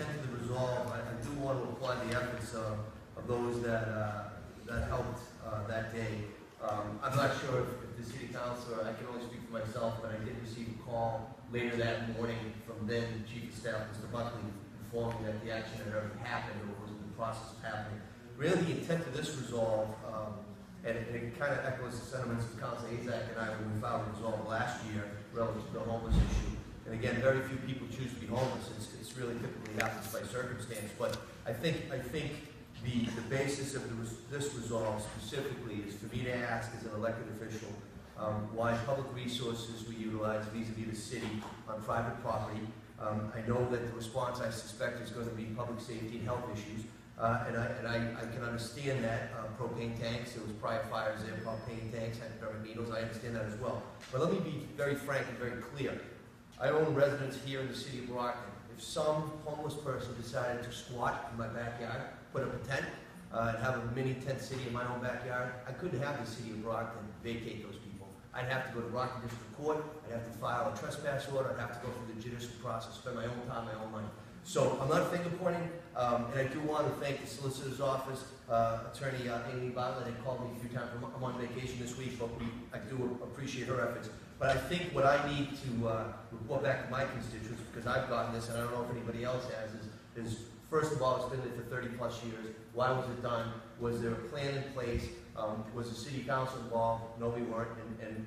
intent of the resolve, I do want to applaud the efforts of those that helped that day. I'm not sure if the city council, I can only speak for myself, but I did receive a call later that morning from then Chief of Staff, Mr. Buckley, informing that the action had already happened or was in the process of happening. Really, the intent of this resolve, and it kind of echoes the sentiments of Councilor Azak and I when we filed a resolve last year relative to the homeless issue. And again, very few people choose to be homeless. It's really typically happens by circumstance. But I think the basis of this resolve specifically is for me to ask as an elected official why public resources we utilize vis-a-vis the city on private property. I know that the response I suspect is going to be public safety and health issues. And I can understand that propane tanks, there was prior fires there, propane tanks, hypodermic needles, I understand that as well. But let me be very frank and very clear. I own residence here in the city of Brockton. If some homeless person decided to squat in my backyard, put up a tent, and have a mini tent city in my own backyard, I couldn't have the city of Brockton vacate those people. I'd have to go to Brockton District Court, I'd have to file a trespass order, I'd have to go through the judicial process, spend my own time, my own money. So I'm not finger pointing, and I do want to thank the solicitor's office, Attorney Amy Bartlett. They called me a few times. I'm on vacation this week, but I do appreciate her efforts. But I think what I need to report back to my constituents, because I've gotten this, and I don't know if anybody else has, is first of all, it's been there for 30 plus years. Why was it done? Was there a plan in place? Was the city council involved? No, we weren't, and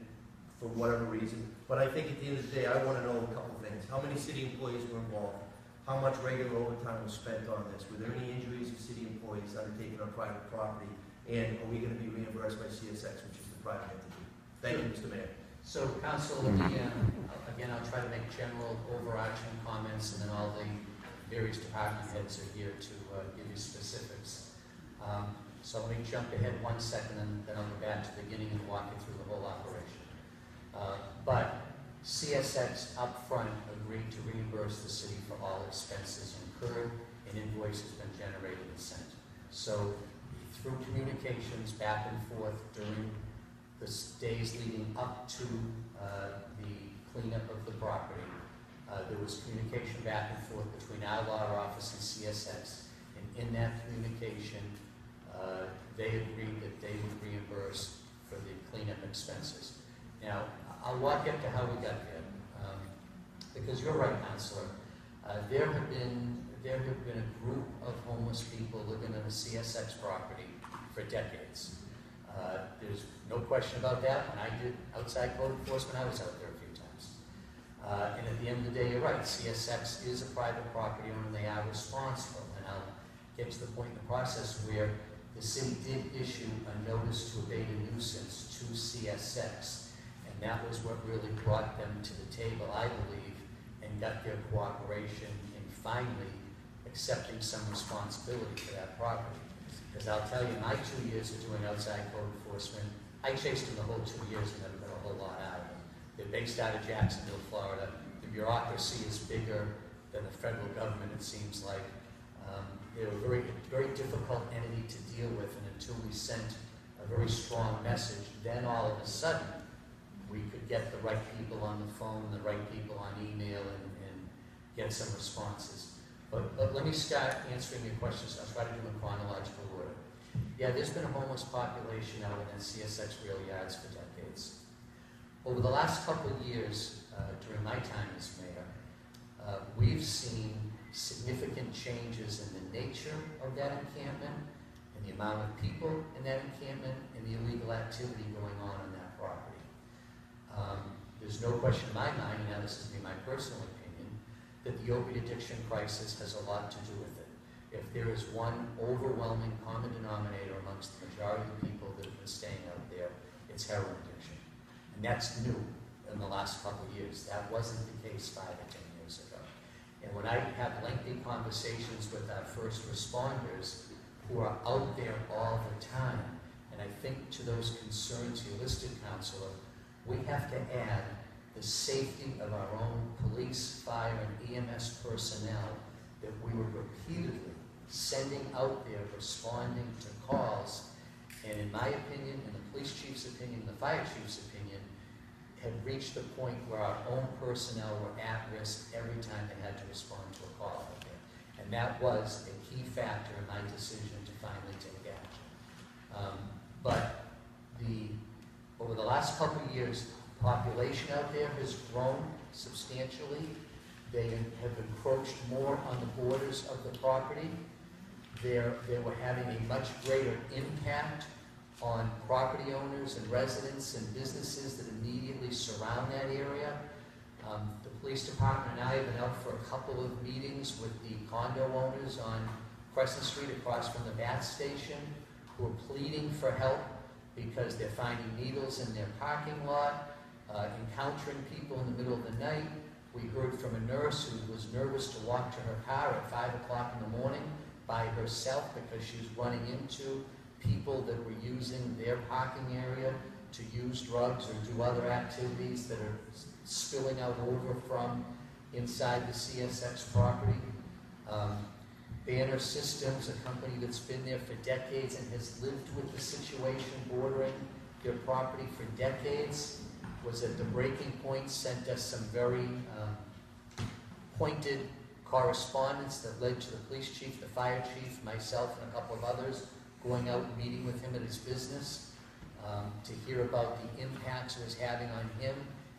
for whatever reason. But I think at the end of the day, I want to know a couple things. How many city employees were involved? How much regular overtime was spent on this? Were there any injuries of city employees undertaken on private property? And are we going to be reimbursed by CSX, which is the private entity? Thank you, Mr. Mayor. So, Council, again, I'll try to make general overarching comments, and then all the various department heads are here to give you specifics. So let me jump ahead 1 second, and then I'll go back to the beginning and walk you through the whole operation. But CSX upfront agreed to reimburse the city for all expenses incurred and invoices been generated and sent. So through communications back and forth during the days leading up to the cleanup of the property, there was communication back and forth between our law office and CSX, and in that communication they agreed that they would reimburse for the cleanup expenses. Now, I'll walk up to how we got there, because you're right, Councilor. There have been a group of homeless people living on the CSX property for decades. There's no question about that. When I did outside code enforcement, I was out there a few times. And at the end of the day, you're right. CSX is a private property owner, and they are responsible. And I'll get to the point in the process where the city did issue a notice to abate a nuisance to CSX. And that was what really brought them to the table, I believe, and got their cooperation in finally accepting some responsibility for that property. Because I'll tell you, my 2 years of doing outside code enforcement, I chased them the whole 2 years and never got a whole lot out of them. They're based out of Jacksonville, Florida. The bureaucracy is bigger than the federal government, it seems like. They're a very, very difficult entity to deal with, and until we sent a very strong message, then all of a sudden, we could get the right people on the phone, the right people on email, and get some responses. But let me start answering your questions. I'll try to do in chronological order. Yeah, there's been a homeless population out in CSX rail yards for decades. Over the last couple of years, during my time as mayor, we've seen significant changes in the nature of that encampment, and the amount of people in that encampment, and the illegal activity going on that property. There's no question in my mind, and now this is my personal opinion, that the opioid addiction crisis has a lot to do with it. If there is one overwhelming common denominator amongst the majority of the people that have been staying out there, it's heroin addiction. And that's new in the last couple of years. That wasn't the case 5 or 10 years ago. And when I have lengthy conversations with our first responders who are out there all the time, and I think to those concerns you listed, Councilor, we have to add the safety of our own police, fire, and EMS personnel that we were repeatedly sending out there, responding to calls, and in my opinion, in the police chief's opinion, the fire chief's opinion, had reached the point where our own personnel were at risk every time they had to respond to a call out there. And that was a key factor in my decision to finally take action. But over the last couple of years, population out there has grown substantially. They have encroached more on the borders of the property. They were having a much greater impact on property owners and residents and businesses that immediately surround that area. The police department and I have been out for a couple of meetings with the condo owners on Crescent Street across from the gas station, who are pleading for help because they're finding needles in their parking lot, encountering people in the middle of the night. We heard from a nurse who was nervous to walk to her car at 5 o'clock in the morning by herself because she was running into people that were using their parking area to use drugs or do other activities that are spilling out over from inside the CSX property. Banner Systems, a company that's been there for decades and has lived with the situation bordering their property for decades, was at the breaking point, sent us some very pointed correspondence that led to the police chief, the fire chief, myself, and a couple of others going out and meeting with him at his business to hear about the impacts it was having on him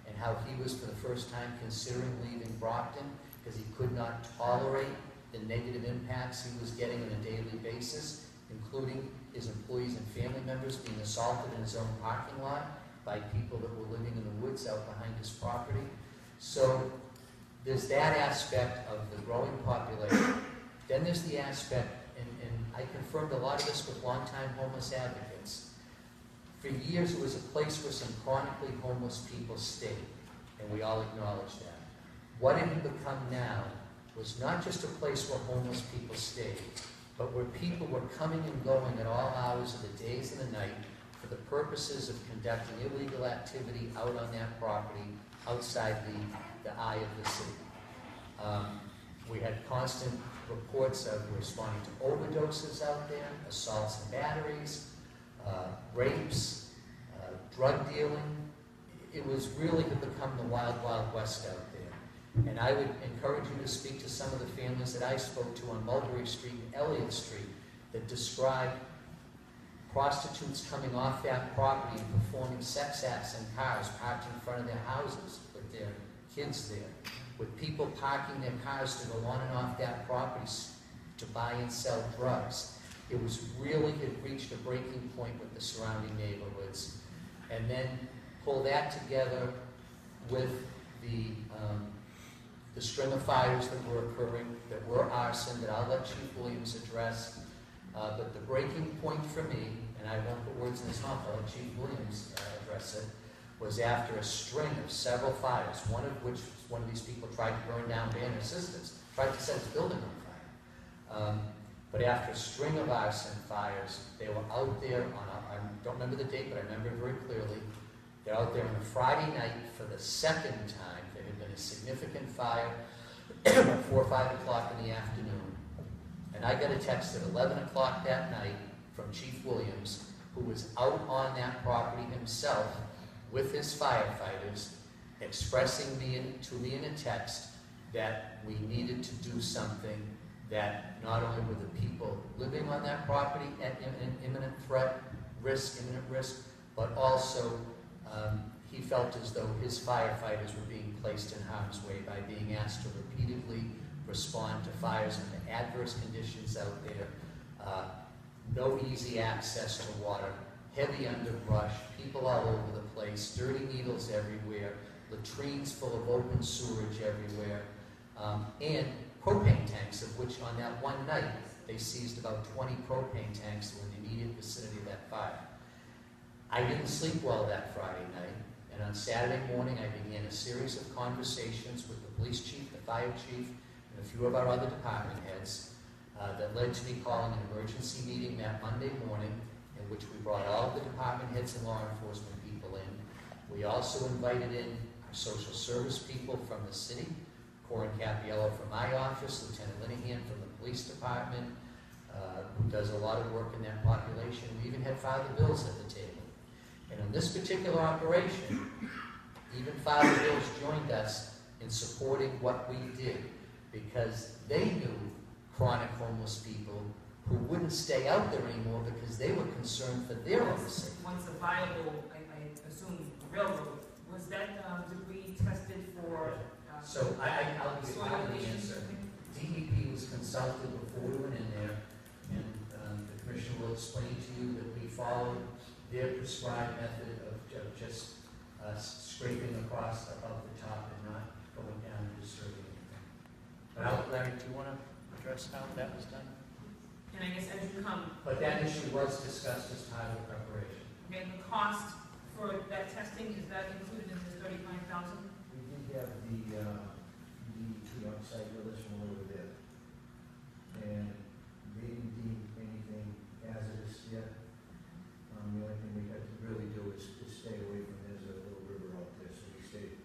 and how he was for the first time considering leaving Brockton because he could not tolerate the negative impacts he was getting on a daily basis, including his employees and family members being assaulted in his own parking lot by people that were living in the woods out behind his property. So there's that aspect of the growing population. Then there's the aspect, and I confirmed a lot of this with longtime homeless advocates. For years, it was a place where some chronically homeless people stayed, and we all acknowledge that. What it had become now was not just a place where homeless people stayed, but where people were coming and going at all hours of the days and the night for the purposes of conducting illegal activity out on that property outside the eye of the city. We had constant reports of responding to overdoses out there, assaults and batteries, rapes, drug dealing. It was really had become the wild, wild west out there. And I would encourage you to speak to some of the families that I spoke to on Mulberry Street and Elliott Street that described prostitutes coming off that property and performing sex acts in cars parked in front of their houses with their kids there, with people parking their cars to go on and off that property to buy and sell drugs. It was really had reached a breaking point with the surrounding neighborhoods. And then pull that together with the string of fires that were occurring, that were arson, that I'll let Chief Williams address. But the breaking point for me, and I won't put words in his mouth, I'll let Chief Williams address it, was after a string of several fires, one of which one of these people tried to burn down Banner Systems, tried to set his building on fire. But after a string of arson fires, they were out there on I don't remember the date, but I remember it very clearly. They're out there on a Friday night for the second time. There had been a significant fire at 4 or 5 o'clock in the afternoon. And I got a text at 11 o'clock that night from Chief Williams, who was out on that property himself with his firefighters, expressing to me in a text that we needed to do something, that not only were the people living on that property at imminent risk, but also he felt as though his firefighters were being placed in harm's way by being asked to repeatedly respond to fires under adverse conditions out there, no easy access to water, heavy underbrush, people all over the place, dirty needles everywhere, latrines full of open sewerage everywhere, and propane tanks, of which on that one night they seized about 20 propane tanks that were in the immediate vicinity of that fire. I didn't sleep well that Friday night, and on Saturday morning I began a series of conversations with the police chief, the fire chief, and a few of our other department heads that led to me calling an emergency meeting that Monday morning, in which we brought all of the department heads and law enforcement people in. We also invited in our social service people from the city, Corin Capiello from my office, Lieutenant Linehan from the police department, who does a lot of work in that population. We even had Father Bills at the table. And in this particular operation, even Father Bills joined us in supporting what we did, because they knew chronic homeless people who wouldn't stay out there anymore because they were concerned for their own safety. Once a viable, I assume, railroad, was that debris tested for? So I'll give you soil the emissions answer. or something? DEP was consulted before we went in there, and the commission will explain to you that we followed their prescribed method of just scraping across above the top and not going down and disturbing anything. But Larry, do you want to address how that was done? And I guess as you come, But that issue was discussed as part of the preparation. okay, the cost for that testing, is that included in the $35,000? We did have the DEP on site with us when we were there. And they didn't deem anything hazardous yet. The only thing we had to really do is stay away from, there's a little river out there, so we stayed.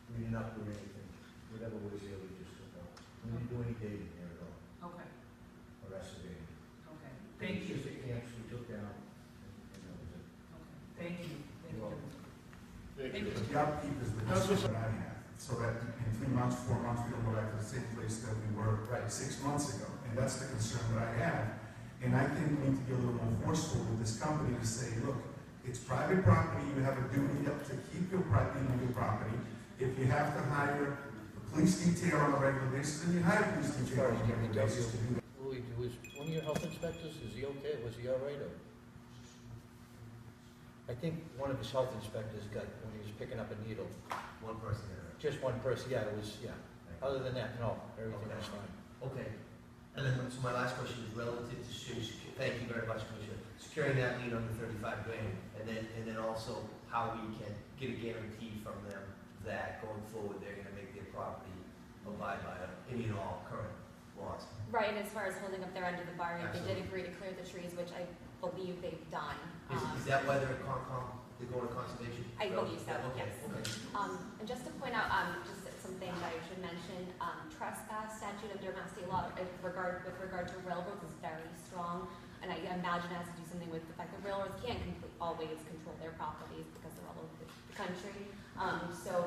We didn't uproot anything. Whatever was there, we just took out. We didn't do any digging there at all, Okay, or excavating. okay. Thank you. Just the camps we took down, and that was it. Okay, thank you. Thank You're you. welcome. Thank you. The upkeep is the concern that I have, so that in 3 months, 4 months, we don't go back to the same place that we were Right. 6 months ago. And that's the concern that I have. And I think we need to be a little more forceful with this company to say, look, it's private property, you have a duty to keep your property on your property. If you have to hire a police detail on a regular basis, then you hire a police detail on a regular basis to do that. Louis, was one of your health inspectors, is he okay? Was he all right? Or? I think one of his health inspectors got, when he was picking up a needle, One person there. just one person, yeah, it was, yeah. Other than that, no, everything Okay. was fine. Okay. And then, so my last question is relative to thank you very much, Commissioner. Securing that lien under 35 grand, and then also how we can get a guarantee from them that going forward, they're gonna make their property abide by any and all current laws. Right, and as far as holding up their end of the bargain, they Absolutely. did agree to clear the trees, which I believe they've done. Is that why they're they're going to conservation? I believe so, Okay, yes. okay. And just to point out, just something that I should mention, trespass statute under Mass State law with regard to railroads is very strong. And I imagine it has to do something with the fact that railroads can't always control their properties because they're all over the country. So